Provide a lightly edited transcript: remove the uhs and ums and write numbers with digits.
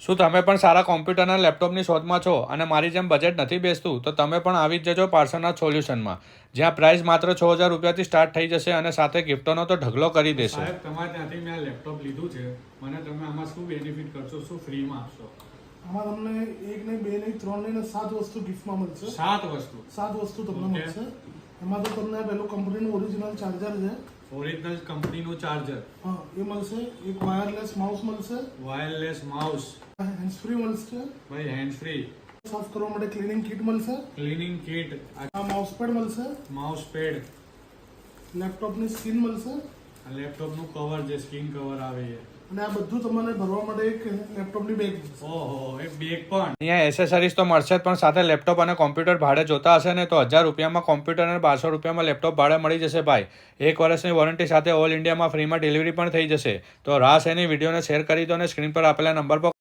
શું તમે પણ સારા કોમ્પ્યુટર અને લેપટોપની શોધમાં છો અને મારી જેમ બજેટ નથી બેસતું તો તમે પણ આવી જ જજો પાર્સોનાથ સોલ્યુશનમાં, જ્યાં પ્રાઇસ માત્ર 6000 રૂપિયાથી સ્ટાર્ટ થઈ જશે અને સાથે ગિફ્ટોનો તો ઢગલો કરી દેશે. સાહેબ તમારે ત્યાંથી મેં લેપટોપ લીધું છે, મને તમે આમાં શું બેનિફિટ કરશો, શું ફ્રીમાં આપશો? આમાં તમને એક નહીં, બે નહીં, ત્રણ નહીં, 7 વસ્તુ ગિફ્ટમાં મળશે. 7 વસ્તુ તમને મળશે. એમાં તો તમને પેલું કંપનીનું ઓરિજિનલ ચાર્જર છે, ઓરિજિનલ કંપનીનું ચાર્જર, હા એ મળશે. એક વાયરલેસ માઉસ મળશે, વાયરલેસ માઉસ, હેન્ડ્સ ફ્રી મળશે, ભાઈ હેન્ડ ફ્રી, સાફ કરવા માટે ક્લીનિંગ કિટ મળશે, ક્લીનિંગ કિટ, આ માઉસ પેડ મળશે, માઉસ પેડ, લેપટોપની સ્ક્રીન મળશે આ લેપટોપનું કવર જે સ્ક્રીન કવર આવે છે, અને આ બધું તમને ભરવા માટે એક લેપટોપની બેગ મળશે. ઓહો એક બેગ પણ. અહીંયા એસેસરીઝ તો મળશે જ, પણ સાથે લેપટોપ અને કોમ્પ્યુટર ભાડે જોતા હશે ને તો 1000 રૂપિયામાં કોમ્પ્યુટર અને 1200 રૂપિયામાં લેપટોપ ભાડે મળી જશે ભાઈ. 1 વર્ષની વોરંટી સાથે ઓલ ઇન્ડિયામાં ફ્રીમાં ડિલિવરી પણ થઈ જશે. તો રાહ શેની, વિડીયોને શેર કરી દો અને સ્ક્રીન પર આપેલા નંબર પર